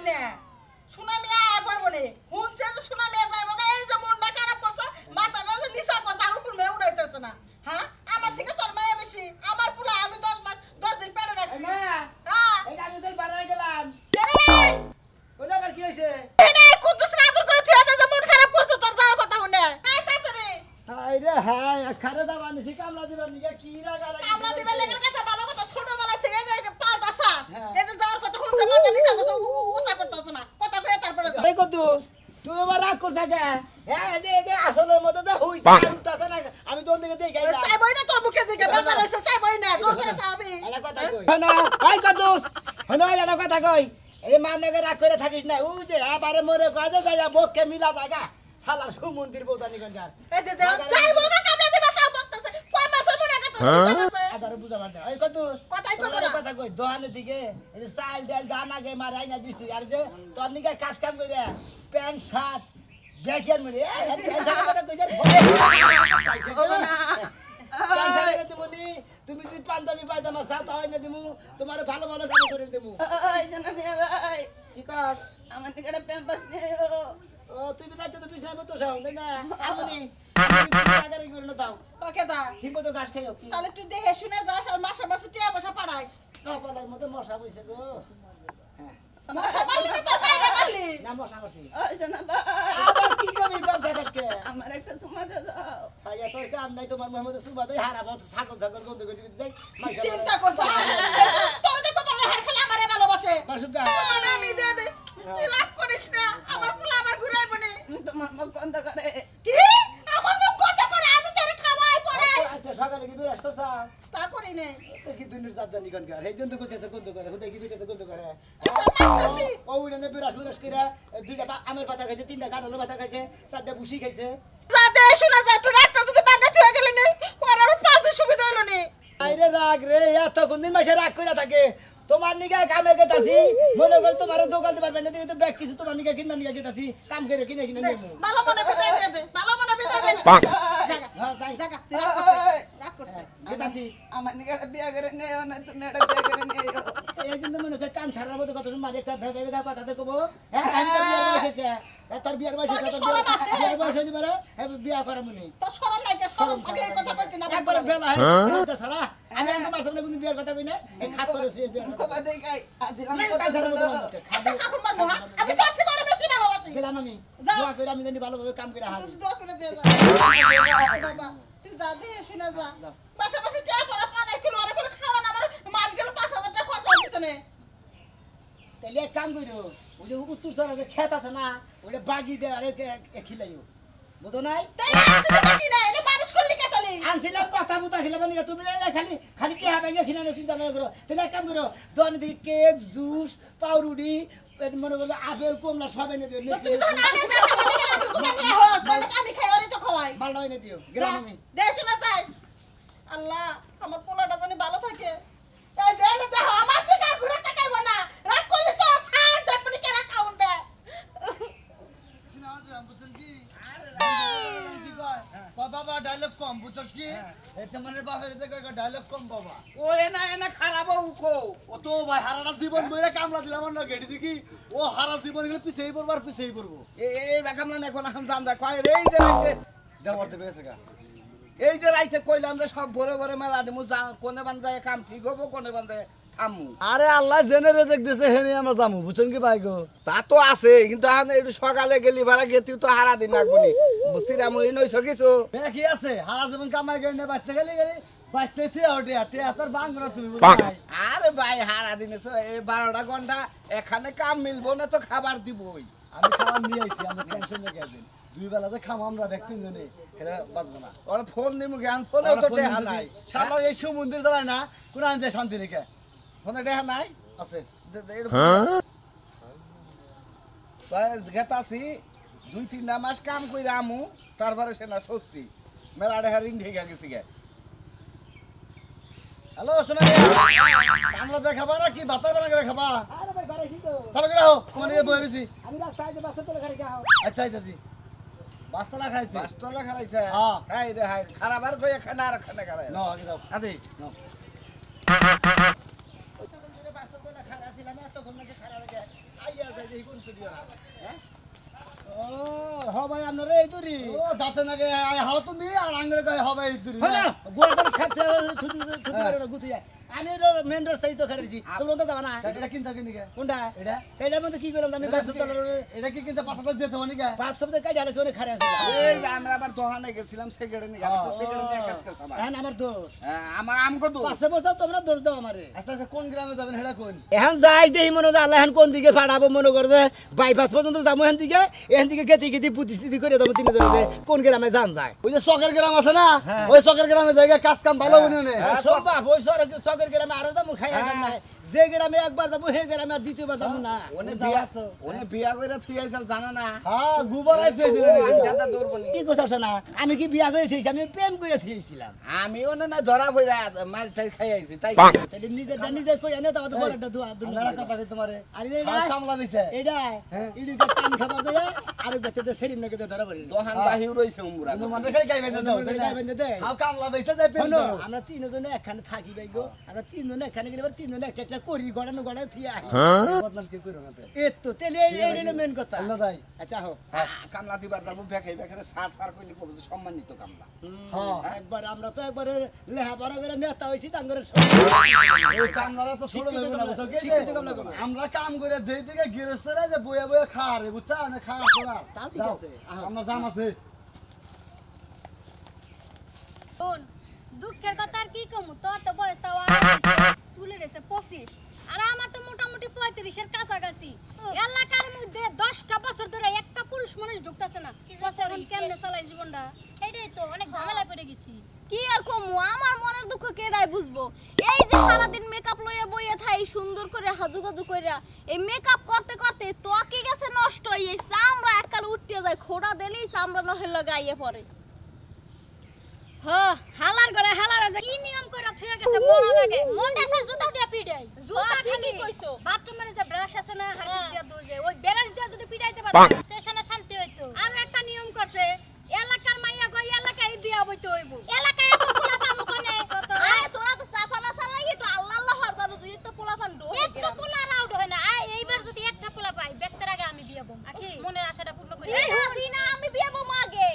না সুনামি আয় পারবো নে হুনছে যে সুনামি যাইবো এই যে মনটা খারাপ করছে মাথাটা যে নিচা করছে আর উপর মেয়ে উড়াইতেছে না হ্যাঁ আমার থেকে তোর মায়া বেশি আমার পুলা আমি 10 মাস 10 দিন পেটে রাখছি না হ্যাঁ এই আমি তো বাড়ায় গেলাম আরে ওটা আবার কি হইছে এনে কুদ্দুস আদর করে তুই যে মন খারাপ করছে তোর যাওয়ার কথা শুনে তাই তাড়াতাড়ি হাই রে হাই খারে দাবা নিছি কামলা দিবার নিকে কি লাগা লাগি আমরা দিবে লেগের কথা ভালো কথা ছোটবেলা থেকে যাই পাল্টা শ্বাস এই যে যাওয়ার কথা শুনছে মাথা নিচা করছে উসা করতেছে না কথা কয়ে তারপরে যা এই কুদ্দুস তুই আবার রাগ করছ কে হ্যাঁ এই যে আসলের মধ্যে যা হইছে আর উঠাতে না আমি তোর দিকে দেখাই না চাইবই না তোর মুখে দিকে বাজার হইছে চাইবই না জোর করে চাবি এটা কথা কই না এই কুদ্দুস হনা এটা কথা কই এই মানকে রাগ করে থাকিস না ওই যে আবারে মরে কয় যে যায়া বককে মিলা জায়গা হালার সুমন্দির বউদানি গঞ্জার এই যে চাইবো না কামলা দিবা তা বকতেছে কয় মাসের মনে কথা বলতেছে আবার বুঝা মারতে এই কুদ্দুস কথাই কই না কথা কই দোহানের দিকে এই যে চাল ডাল দানা গে মারাই না দিস তুই আর যে তোর নিকে কাজ কাম কইরা প্যান্ট শার্ট ব্যাগের মরে প্যান্ট শার্ট কথা কইছ প্যান্ট শার্ট দিমুনি তুমি যদি পাঞ্জাবি পায়জামা চাও তাই না দিমু তোমার ভালো ভালো কাম করে দিমু এই জানা মিয়া ভাই কি কস আমার নিকটে প্যাম্পাস নেই ও তুই বিনাইতে তো পিছনে মতো সাউন্ড না আমনি আগারে করে না দাও ওকে দা ঠিক মতো গাছ খাইও তাহলে তুই দেখে শুনে যাস আর মাসে মাসে টিয়া পয়সা পাঠাইস কপালের মধ্যে মশা বইছে গো মশা মারলি না তোর বাইরে মারলি না মশা মারছি ওই জানা ভাই আবার কি কবি কর জায়গাকে আমার একটা সুমা দে দাও আয়া তোর কাম নাই তোমার মোহাম্মদ সুবাদে হারাবো ছাগল ছাগল গন্ধ করে দিতে যাই চিন্তা করছ তোর দেখো তোর হার খেলে আমারে ভালোবাসে মাসুকা মানে আমি দে দে তুই রাগ করিস না আমার পোলা আবার ঘুরাইবো না তোমার মুখ বন্ধ করে কি আমার মুখ বন্ধ করে আমি তোরে খাওয়াই পরে আচ্ছা সকালে কি বিরাজ করছ তা করি নাই কি দুনির জাত জানি কোন কার এই জন্য কইতেছে গন্ধ করে হুদে কি কইতেছে গন্ধ করে এসব মাস্তাসি ও উড়ানে বিরাজ বিরাজ করে দুইটা আমের পাতা খাইছে তিনটা কাঁঠালের পাতা খাইছে চারটা বুসি খাইছে যাতে শোনা যায় তো রাতটা যদি বাঙ্গা থুয়ে গেলে নে ওর আর পালতে সুবিধা হলো নে আইরে রাগ রে এত কোনদিন মাসে রাগ কইরা থাকে তোমার নিগা কামে গেতাছি মনে কর তোমার দোকানতে পারবে না তো ব্যাগ কিছু তোমার নিগা কিনবা নিগা গেতাছি কাম করে কিনে কিনে নেমু ভালো মনে বিদায় দে দে ভালো মনে বিদায় দে জায়গা হ্যাঁ যাই জায়গা রাগ করছে গেতাছি আমার নিগাড়া বিয়া করে নেও না তুমি এটা বিয়া করে নেও এই জন্য মনে কর কাম ছাড়ার মতো কত সময় একটা ভেবে ভেবে কথা তো কব হ্যাঁ আমি তো বিয়ার বয়স হইছে তোর বিয়ার বয়স হইছে তোর বিয়ার বয়স হইছে বারে বিয়া করা মনে তো শরম নাই কে শরম থাকলে এই কথা কইতে না একবার বেলা হইছে তো সারা আমি আমার সামনে কোন বিয়ার কথা কই না এই খাত করে বিয়ার কথা কবা দেই গাই আজিলাম কত খাতে কাকুর মারবো আমি তো আজকে করে বেশি ভালোবাসি গেলাম আমি দোয়া করে আমি জানি ভালোভাবে কাম করে হারি দোয়া করে দে যা বাবা তুই যা দে শুনে যা মাসে মাসে টাকা পড়া পানা কিলো আর করে খাওয়া না আমার মাস গেল 5000 টাকা খরচ হয়ে গেছে তাহলে এক কাম কইরো ওই যে উত্তর সরা যে ক্ষেত আছে না ওটা বাগি দে আর খিলাইও বুঝো নাই তাই আনছিস কি না এনে মানুষ করলি কেতালি আনছিলাম পাতা মুতা খিলাবা নিয়ে তুমি খালি খালি কে হবে খিলানো চিন্তা না করো তাহলে এক কাম করো দোকান থেকে কেক জুস পাউরুটি মনে করো আপেল কমলা সব এনে দিও তুই তো না দে যা সামনে নিয়ে হোস আমি খাই আরে তো খাওয়াই মালটা এনে দিও গেলাম আমি দে শুনে যাই আল্লাহ আমার পোলাটা জানি ভালো থাকে এই যে দেখো আমার থেকে আর ঘুরে তাকাইব না রাগ করলি তো থাক দেখবনি কেরা খাউন দে বাবা ডায়লগ কম বুঝছস কি এটা মানে বাপের থেকে ডায়লগ কম বাবা ও এনা খারাপ উকো ও তো ভাই হারাটা জীবন বইরা কামলা দিলাম না গেড়ি দেখি ও হারা জীবন গেলে পিছেই পড়বো আর পিছেই পড়বো এই বেকামলা এখন এখন জান দা কয় এই যে রাইতে দেওয়ার দেবে গেছে গা এই যে রাইতে কইলাম যে সব ভরে ভরে মেলা দিমু কোনে বান্দায় কাম ঠিক হবো কোনে বান্দায় থামু আরে আল্লাহ জেনারে দেখতেছে হেনে আমরা যামু বুঝছেন কি ভাই গো তা তো আছে কিন্তু এখন একটু সকালে গেলি ভাড়া গেতি তো হারা দিন রাখবনি বুঝছিরা মুই নইছ কিছু কি আছে হারা জীবন কামাই গেলে বাচ্চা গেলে গেলে বাচ্চা থিয়া ওঠে আটে তোর বাংলা তুমি বুঝাই আরে ভাই হারা দিনে এই 12টা ঘন্টা এখানে কাম মিলবো না তো খাবার দিবই আমি খাবার নিয়ে আইছি আমরা টেনশন রেখে দিন দুই বেলাতে খাম আমরা ব্যক্তি জনে এরা বাঁচবো না ওর ফোন দিমু জ্ঞান ফোনেও তো টেহা নাই শালা এই সমুদ্রে দাঁড়ায় না কোন আনতে শান্তি রেখে ফোনে টেহা নাই আছে গেতাছি 2-3 মাস কাম কইরা আমু তারপরে সে না সত্যি মেলা টেহা রিং ঢেকে গেছি গে হ্যালো শোনা আমরা দেখাবা না কি বাতা বানা করে খাবা আরে ভাই বাড়াইছি তো চালু করে আও তোমার নিয়ে বই রয়েছি আমি রাস্তায় যে বাসে তোলে গাড়ি যাও আচ্ছা আইতাছি বাস্তলা খাইছি বাস্তলা খারাইছে হ্যাঁ। এই রে হাই খারাপ আর কই এখানে আর এখানে খারাই ন আগে যাও আদি ওই তো করে বাসে তোলে খারাছিলাম এতক্ষণ মাঝে খারা লাগে আইয়া যাই এই কোন তো দিও হ্যাঁ ও ভাই আপনারা এই তুরি ও দাঁতে নাকি হাও তুমি আর আঙ্গুরে কয় হবে এই তুরি হলো গোড়া সাথে থুতু করে গুতিয়া আমি তো মেন রাস্তায় তো খারেছি তোমরা তো যাবা না এটা কিনতা কিনি কে কোনটা এটা এটার মধ্যে কি করলাম আমি 500 ডলার এটা কি কিনতে 500 দিতে মানে কে 500 টাকা কাটি আলে খারে আছে এই যে আমরা আবার দোকানে গেছিলাম সেকেন্ডে নিয়ে আমি তো সেকেন্ডে নিয়ে কাজ করতাম এখন আমার দোষ আমার আমগো তো 500 বছর তোমরা দোষ দাও আমারে আচ্ছা আচ্ছা কোন গ্রামে যাবেন হেডা কোন এখন যাই দেই মনে হয় আল্লাহ এখন কোন দিকে ফাড়াবো মনে করে যে বাইপাস পর্যন্ত যাবো এখান দিকে গেতি পুতিস্তি করে দেবো তিনজনে কোন গ্রামে যান যায় ওই যে চকের গ্রাম আছে না ওই চকের গ্রামে জায়গা কাজ কাম ভালো বনি নে সব বাপ ওই চকের গ্রামে আরো যাবো খাই নাই যে গ্রামে একবার যাবো সেই গ্রামে আর দ্বিতীয়বার যাবো না ওনে বিয়া কইরা থুইয়াইছাল জানা না হ্যাঁ গোবর আইছে জানতা দৌড় বলি কি করছ না আমি কি বিয়া করে থইছি আমি প্রেম করে থইছিলাম আমি ওনে না ধরা পড়া মাল টাই খাই আইছি তাই তাহলে নিজে কই এনে তো বড় একটা দোয়া আপনারা কথা কই তোমারে আর হাল কামলা দিছে এইটা ইডিকে টান খাবার দেয় আর বেতে সেরিন নকে ধরা পড়ি দোহান বাহির রইছে উমরা মানে খাই গাইবেন দাও হাল কামলা দিছে যাই পেন দাও আমরা তিনজনে একখানে থাকি ভাই গো আমরা তিনজনে একখানে গেলে তিনজনে একটা একটা করি গড়ানো গড়ায় থিয়া বদনাম কি কইরো না এতো তেলে এই মেন কথা আল্লাহ দাই আচ্ছা হো কামলা দিবার যাবো বেখাই বেখারে সার সার কইলি কব যে সম্মানিত কামলা হ্যাঁ একবার আমরা তো একবারে লেহাপড়া করে নেতা হইছি তাঙ্গরে এই কামলারা তো ছোট ভেবে না বুঝছো শিক্ষিত কামলা করো। আমরা কাম করে দেই দিকে গৃহস্থরা যে বইয়া বইয়া খারে বুঝছা না খাওয়া শোনা তা ঠিক আছে। আমার দাম আছে শোন দুঃখের কথা আর কি কমু তোর তো বয়স তাও আগে তুলে রেছে 25 আর আমার তো মোটামুটি 35 এর কাছাকাছি এলাকার মধ্যে 10টা বছর ধরে একটা পুরুষ মানুষ ঢুকতেছে না বছর কেমনে চালাই জীবনটা এটাই তো অনেক ঝামেলায় পড়ে গেছি কি আর কমু আমার মনের দুঃখ কেডাই বুঝবো এই যে সারা দিন মেকআপ লইয়া বইয়া থাই সুন্দর করে হাজুগাজু কইরা এই মেকআপ করতে করতে ত্বকে গেছে নষ্ট হয়ে চামড়া এককাল উঠতে যায় খোড়া দিলেই চামড়া নহলে লাগাইয়ে পড়ে হালার করে হালার আছে কি নিয়ম কইরা থুয়া গেছে মরার আগে মনটা সে জুতা দিয়ে পিটাই জুতা খালি কইছো বাথরুমের যে ব্রাশ আছে না হাতে দিয়া দোজে ওই ব্রাশ দিয়া যদি পিটাইতে পারে স্টেশনে শান্তি হইতো আর একটা নিয়ম করছে এলাকার মাইয়া কই এলাকায় বিয়া হইতে হইব এলাকায় এত পোলা পামু কোনে আরে তোরা তো চাপানা চালাই একটু আল্লাহ আল্লাহ হরদানো দুই একটা পোলাপান ডো একটা পোলা রাউড হয় না এইবার যদি একটা পোলা পাই বেক্তার আগে আমি বিয়ে বম আকি মনের আশাটা পূর্ণ করি দিনা আমি বিয়া বম আগে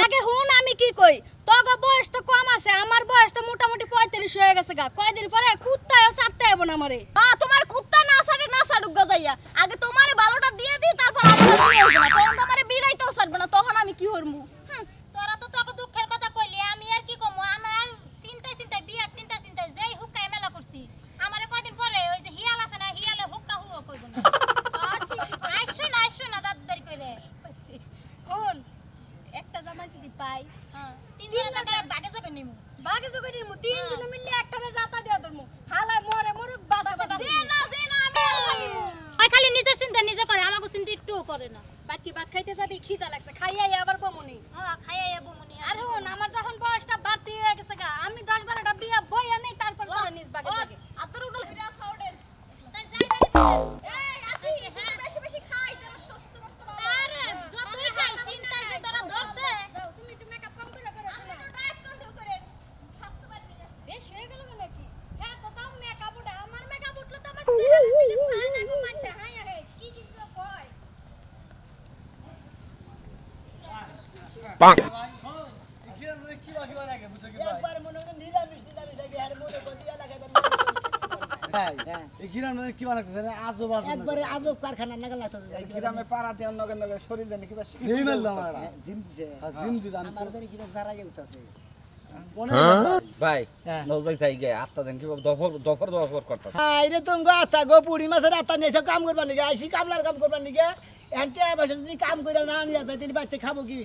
আগে হুন আমি কি কই তোগো বয়স তো কম আছে আমার বয়স তো মোটামুটি 35 হয়ে গেছে গা কয়দিন পরে কুত্তাও ছাড়তে হবে না আমারে তোমার কুত্তা না ছাড়ে না ছাড়ুক গজাইয়া আগে তোমারে ভালোটা দিয়ে দিই তারপর আমার বিয়ে হবে না তখন তোমারে বিলাইতেও ছাড়বে না তখন আমি কি করমু তোরা তো তোকে দুঃখের কথা কইলি আমি আর কি কমু আমার চিন্তায় চিন্তায় বিয়ার চিন্তায় যেই হুক্কায় মেলা করছি আমারে কয়দিন পরে ওই যে হিয়াল আছে না হিয়ালে হুক্কা হুও কইব না আইসো না দাদদারি কইলে হুন একটা জামাই যদি পাই তিন টাকা বাগে জগে নিমু বাকি জগে দিমু তিনজনে মিলে একটারে জাতা দিয়া ধরমু হালাই মরে মরে বাসে দে না আমি ওই খালি নিজের চিন্তা নিজে করে আমাকে চিন্তা একটুও করে না বাকি ভাত খাইতে যাবি খিদা লাগছে খাইয়াই আবার বমুনি হ্যাঁ খাইয়া যাবো মনে আর হুন আমার যখন বয়সটা বাড়তি হয়ে গেছে গা আমি 10-12টা বিয়া বইয়া নেই তারপর তোরা নিজ বাগে যাবে আতর উঠল ভিড়া খাওড়ে তাই যাই বাড়ি এই আপনি বেশি বেশি খাই তোরা সুস্থ মস্ত বাবা আরে যতই খাই চিন্তা যে তোরা ধরছে যাও তুমি একটু মেকআপ কম করে করো আমি একটু ডায়েট কন্ট্রোল করেন স্বাস্থ্য বাড়ি বেশ হয়ে গেল নাকি হ্যাঁ তো তাও মেকআপ উঠে আমার মেকআপ উঠলো তো আমার চেহারা থেকে সাই না গো মানছে হাই আরে কি কিছু কয় কি বাকি লাগে বুঝছো কি ভাই একবার মনে হয় নিরামিষ থাকে আর মনে করি এলাকায় ভাই এই গ্রামে কি বানাইতেছে না আজব আজব একবারে আজব কারখানা নাগাল লাগতেছে গ্রামে পাড়াতে অন্যকে নগে শরীর দেন কিবা এই মেল আমার জিম দিছে জিম দিলাম আমার জানি কিবা জারা গেলতাছে মনে ভাই হ্যাঁ। নজাই চাই গে আত্মা দেন কিবা দফর করতা আইরে তুমি আতা গো পুরি মাছের আতা নিয়েছে কাম করবার নাকি আইসি কামলার কাম করবার নাকি এনতে বসে যদি কাম করে না নিয়ে যায় তাহলে বাচ্চা খাবো কি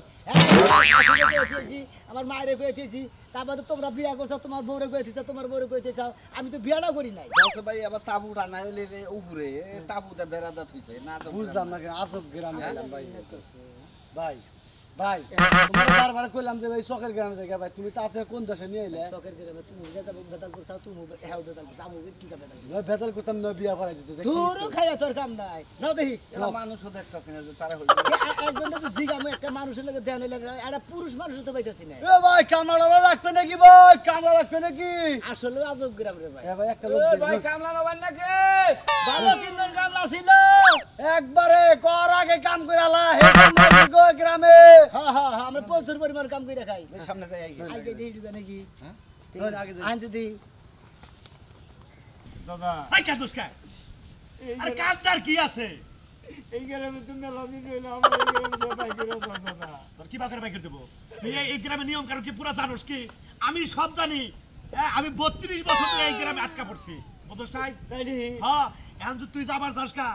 আমার মায়ের কয়েছি তারপর তোমরা বিয়া করছো তোমার বউরে কয়েছি তোমার বউরে কয়েছে চাও আমি তো বিয়াটাও করি নাই বলছে ভাই আবার তাবু টানা হইলে যে উপরে তাবুতে বেড়াদা থইছে না তো বুঝলাম না কেন আজব গ্রামে এলাম ভাই ভাই ভাই তোমার বারবার কইলাম যে ভাই শখের গ্রামে জায়গা ভাই তুমি তাতে কোন দেশে নিয়ে এলে শখের গ্রামে তুমি বেতাল করছো তুমি হ্যাঁ বেতাল করছো আমি টিকা বেতাল ভাই বেতাল করতাম না বিয়া করাই দিতে তোরও খাইয়া তোর কাম নাই নাও দেখি এলা মানুষও দেখতাছে না যে তারা হইছে একজন তো জিগামু একটা মানুষের লাগে ধ্যান লাগে একটা পুরুষ মানুষ তো পাইতাছি না এ ভাই কামলা রাখবে নাকি ভাই কামলা রাখবে নাকি আসলে আজব গ্রাম রে ভাই এ ভাই একটা লোক ভাই কামলা নবান নাকি ভালো তিনজন কামলা ছিল একবারে কর আগে কাম করে আলা হে মাঝে গো গ্রামে হ্যাঁ হ্যাঁ হ্যাঁ আমরা প্রচুর পরিমাণ কাম করে খাই সামনে যাই আগে দিই ঢুকে নাকি আগে দে। আনতে দিই দাদা আই কাজুস কা আরে কাজদার কি আছে এই গ্রামে তুমি মেলা দিন রইল আমার এই গ্রামে সবাই করে দাদা তোর কি বাকরে বাইকের দেব তুই এই গ্রামে নিয়ম কারণ কি পুরা জানোস কি আমি সব জানি হ্যাঁ আমি 32 বছর ধরে এই গ্রামে আটকা পড়ছি বুঝছস তাই তাইলে হ্যাঁ এখন যদি তুই যাবার যাস কা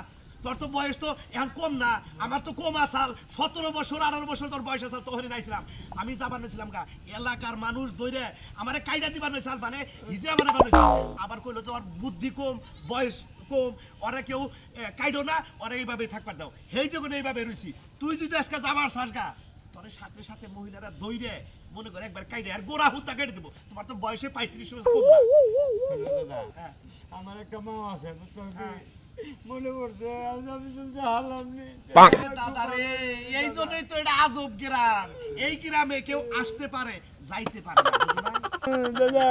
তোর তো বয়স তো এখন কম না আমার তো কম আসাল 17 বছর 18 বছর তোর বয়স আসাল তোহরে নাইছিলাম আমি যাবার নাইছিলাম কা এলাকার মানুষ দইরে আমারে কাইডা দিবার নাইছাল মানে হিজরা মানে বানাইছাল আবার কইলো যে ওর বুদ্ধি কম বয়স কম ওরা কেউ কাইডো না ওরা এইভাবে থাকবার দাও হেই যখন এইভাবে রইছি তুই যদি আজকে যাবার চাস কা তোর সাথে সাথে মহিলারা দইরে মনে করে একবার কাইডে আর গোড়া হুত্তা কেটে দেবো তোমার তো বয়সে 35 বছর কম না দাদা আমার একটা মা আছে বুঝছো কি? মনে পড়ছে আজ আমি চলছে হালাম নি দাদা রে এই জন্যই তো এটা আজব গ্রাম এই গ্রামে কেউ আসতে পারে যাইতে পারে না বুঝলি না? দাদা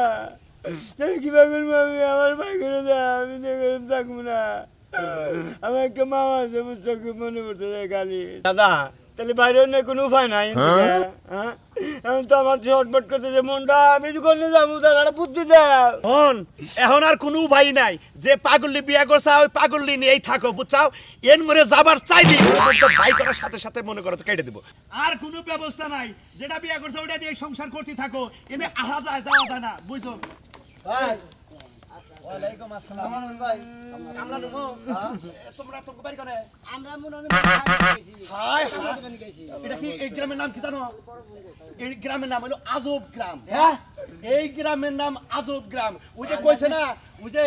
তাহলে কিভাবে করবো আমি আমার ভাই করে দেয় আমি দেখে থাকবো না আমার একটা মা আছে বুঝছো কি? মনে পড়ছে খালি দাদা তাহলে বাইরেও নেই কোনো উপায় নাই হ্যাঁ এখন তো আমার শর্টবট করতে যে মনটা আমি যখন যাবো দাদা বুদ্ধি দাও এখন আর কোনো উপায় নাই যে পাগলি বিয়া করছে ওই পাগলি নিয়েই থাকো বুঝছাও এর মরে যাবার চাইলি ভাই করার সাথে সাথে মনে করো তো কেটে দেবো আর কোনো ব্যবস্থা নাই যেটা বিয়া করছে ওটা দিয়ে সংসার করতে থাকো এমনি আহা যায় যাওয়া যায় না বুঝছো ভাই ওয়ালাইকুম আসসালাম ভাই কামলা নুমো তোমরা তো বাড়ি করে আমরা মনে হয় গেছি হাই হাই গেছি এটা কি এই গ্রামের নাম কি জানো এই গ্রামের নাম হলো আজব গ্রাম হ্যাঁ এই গ্রামের নাম আজব গ্রাম ওই যে কইছে না ওই যে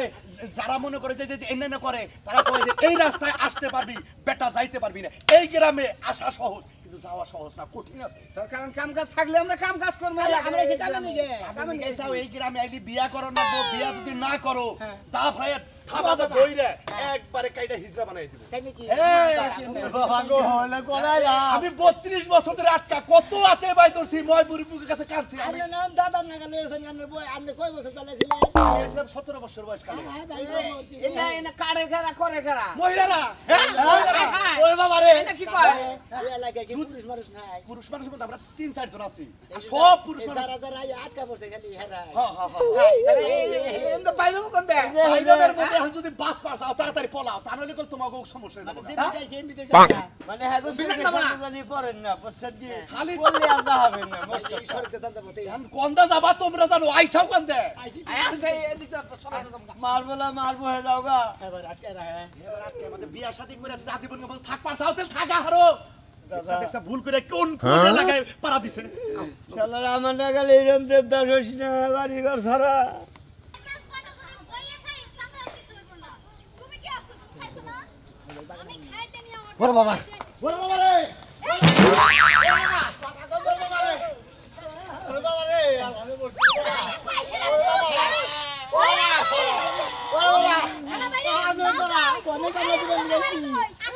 যারা মনে করে যে এনে করে তারা কয় যে এই রাস্তায় আসতে পারবি বেটা যাইতে পারবি না এই গ্রামে আসা সহজ কিন্তু যাওয়া সহজ না কঠিন আছে তোর কারণ কাম কাজ থাকলে আমরা কাম কাজ করবো আমরা এসে কামে নিগে আমি গেছাও এই গ্রামে আইলি বিয়া করো না বিয়া যদি না করো তা ভাই থাবাতে বইরে একবারে কাইটা হিজরা বানাই দিব তাই নাকি বাবা গো হলে কোনায় আমি 32 বছর ধরে আটকা কত আতে ভাই তোর সি ময় বুড়ির কাছে কাঁদছি আমি আমরা নাম দাদা নাগালে এসে আমরা বই আমরা কয় বছর চলে ছিলাম ছিলাম 17 বছর বয়স কালে হ্যাঁ ভাই এনা এনা কাড়ে খেরা করে খেরা মহিলারা ওরে বাবা রে এটা কি কয় এই এলাকায় কি পুরুষ মানুষ নাই পুরুষ মানুষের মধ্যে আমরা 3-4 জন আছি আর সব পুরুষ মানুষ যারা যারা আটকা পড়ছে খালি হেরাই হ্যাঁ হ্যাঁ হ্যাঁ এন্দ পাইলো কোন দে ভাইদের মধ্যে এখন যদি বাস পাস আও তাড়াতাড়ি পলাও তাহলে কোন তোমাকে সমস্যা হয়ে যাবে দিন যাইছে এমনিতে যাবা মানে হ্যাঁ গো বিজাক না বলা। জানি পড়েন না পশ্চাৎ কি খালি বললে আর হবে না এই সরতে জানতে মতে এখন কোনদা যাবা তোমরা জানো আইসাও কোনদে আইছি আচ্ছা এদিক তো সরা তো মারবেলা মারবো হয়ে যাও গা এবার আটকা রাখা এবার আজকে আমাদের বিয়া শাদী করে যদি আজীবন কেবল থাক পারছাও তেল থাকা হারো দেখছা ভুল করে কোন কোন এলাকায় পাড়া দিছে শালারা আমার নাগালে এরম দেবদাস হইস না বাড়ি ঘর সারা বড় বাবা ওরে বাবা রে ওরে বাবা রে আমি বলছি আমি তোরা কোনে কামে দিবেন গেছি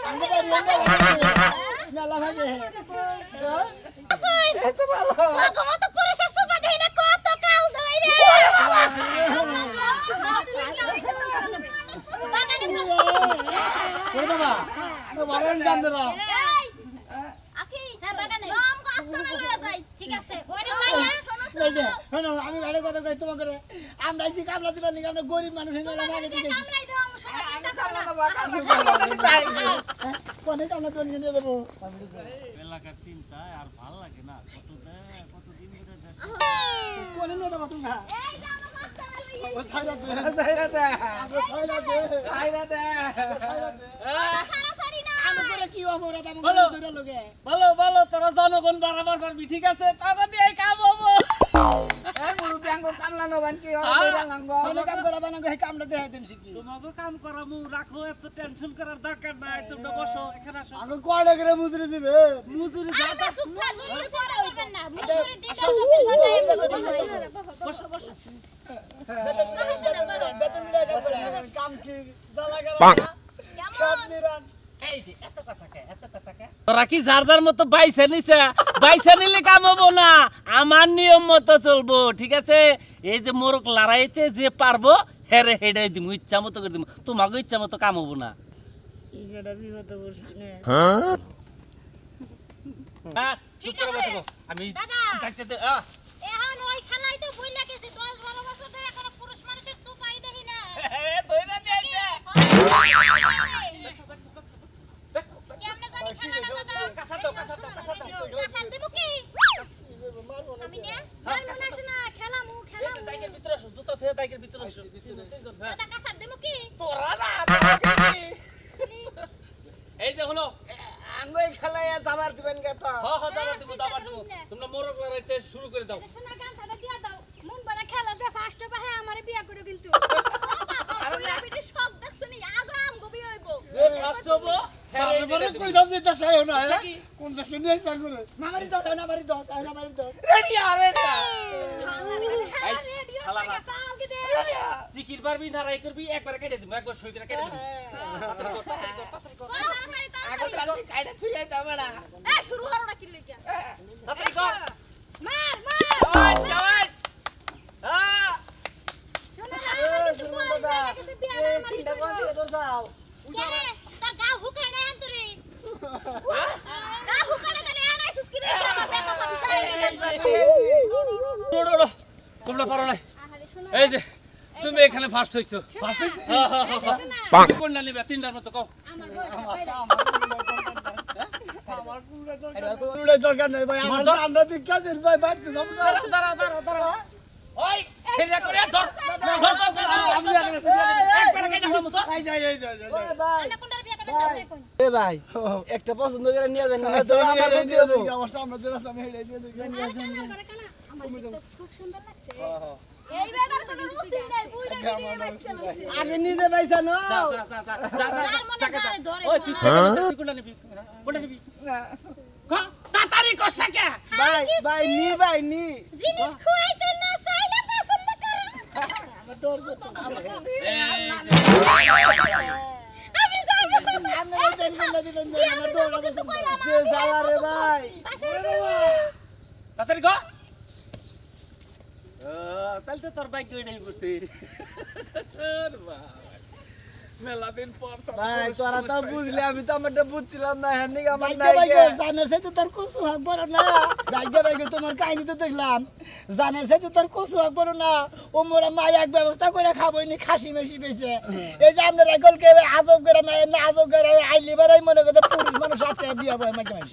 আমি বাড়ি মেলা ভাগে এত ভালো কত পুরুষের সোফা দেই না কত কাল ধরে রে বাগানে ওরে বাবা বাবা জানদরা আখি হ্যাঁ বাগানে নাম গাছতলা লয়ে যাই ঠিক আছে ওইটা পাইয়া এই যে হ্যাঁ আমি ভালো কথা কই তোমাকে আমরা আইছি কামলা দিবেন না আমরা গরিব মানুষ মেলা ভাগে দিয়েছি কামলাই দাও আমার সাথে চিন্তা করো না কোনে কামলা দিবেন নিয়ে দেবো এলাকার চিন্তায় আর ভাল লাগে না কতদিন ধরে দেশ কোনে নিয়ে দেবো তুমি এই জানো গাছতলা লই ও ছাইরা দে যাইরা দে ছাইরা দে যাইরা দে সারাসারি না আমি করে কি অপরাধ আমি ধরে লগে ভালো ভালো তোরা জনগণ বাড়াবার পারবি ঠিক আছে টাকা দিয়ে কাম হবো এই মুরু ব্যাঙ্গ কামলা নবান কি হবে লাঙ্গ কোনে কাম করা বানাঙ্গ হে কামটা দেখাই দেন শিখি তোমাকে কাম করামু রাখো এত টেনশন করার দরকার নাই তোমরা বসো এখানে আসো আমি কয়টা করে মুদ্রে দিবে মজুরি আরে সুখা জুরির পরে করবেন না মুশুরি দিতে 24 ঘন্টা বসো বসো বেতন মিলে কাম করে কাম কি দালা গেল সব নিরান এই যে এত কথা কে তোরা কি যার যার মতো বাইসা নিলে কাম হবো না আমার নিয়ম মতো চলবো ঠিক আছে এই যে মোরক লড়াইতে যে পারবো হেরে হেডাই দিমু ইচ্ছা মতো করে দিমু তোমাকে ইচ্ছা মতো কাম হবো না যেটা বিপদে পড়ছি না হ্যাঁ ঠিক আছে আমি দাদা। যাইতে দে এখন ওই খেলাই তো ভুইলা গেছি 10-12 বছর ধরে কোনো পুরুষ মানুষের তুপাই দেখি না দইরা যাইছে কেমনে জানি খেলাটা দাদা কাছা দাও কাসার দেবো কি আমি নে মারমু না শোনা খেলামু এই যে দাইকের ভিতরে আসো জুতা থেকে দাইকের ভিতরে আসো দাদা কাসার দেবো কি তোরা না এই যে হলো আঙ্গুই খেলায় যাবার দিবেন কে তো দাবার দিব তোমরা মোরগ লড়াইতে শুরু করে দাও শোনা গামছাটা দিয়া দাও মন বড় খেলা যে ফার্স্ট হবে হ্যাঁ আমারে বিয়া করে কিন্তু আরে আমি সব দেখছনি আগে আমগো বিয়ে হইবো যে ফার্স্ট হবো হ্যাঁ এই যে দিব। কই দাও দিতে চাই না কি? কোন দেশে নিয়ে চাই করে মামারি দাও না মারি দাও না মারি দাও রেডি আরে না এই, রেডিও খালা থেকে না। পাও কি দে চিকির পারবি না রাই করবি একবার কেটে দিব একবার সই করে কেটে দিব তাড়াতাড়ি কর আগে চালু কাইটা তুই যাবে না এ শুরু হলো না কি লইকা তাড়াতাড়ি কর মার আওয়াজ আওয়াজ হ্যাঁ শোনা দাদা বিয়া তিনটা কোন থেকে কে রে তোর গা হুকাই নাই আন্তরি গা হুকানে কানে আনাইছিস কি রে আমার বেটা পাবি তাই নো তোমরা পারো না আহারে শোনা এই যে তুমি এখানে ফার্স্ট হইছো ফার্স্ট হ্যাঁ তুমি কোন না নিবে তিনটার মতো কও আমার বয়স পুরো দরকার নাই ভাই আমার মতো? আমরা দিকা দিন ভাই বাড়তে দাও দাঁড়া ওই ফেরা করে ধর আমি একবার কেটে হলো মতো এই যাই আমরা কোনটার বিয়া করতে চাই কোন এ ভাই একটা পছন্দ করে নিয়ে যান না তো আমার দিয়ে দিই আমার সামনে যেটা আমি হেডে দিয়ে দিই আমার তো খুব সুন্দর লাগছে এই বেটার কোনো রুচি নাই বুইরা ভিডিও বাচ্চা লাগছে আগে নিজে পয়সা না যার মনে চায় ধরে ওই তুই কোনটা নিবি কোনটা নিবি তাড়াতাড়ি কস না কে ভাই নি জিনিস খুয়াইতে না চাইলে পছন্দ করে আমি যাবো আমি এই টেনশন না দিবেন না আমার দৌড়া বসে যে জ্বালা রে ভাই পাশের বাড়ি তাড়াতাড়ি কর তাহলে তো তোর বাইক গইড়াই বসে মেলা দিন পর ভাই তোরা তো বুঝলি আমি তো আমারটা বুঝছিলাম না হ্যান্ডিং আমার জায়গা নাই ভাই জানের সাথে তোর কুসু হাক বড় না জায়গা ভাই তোমার কাহিনী তো দেখলাম জানের সাথে তোর কুসু হাক বড় না ও মোরা মা এক ব্যবস্থা করে খাবই নি খাসি মেশি বেছে এই যে আপনারা গলকে আজব করে না আজব করে আইলি বারাই মনে করে পুরুষ মানুষ আটকে বিয়া বয় মাঝে মাঝে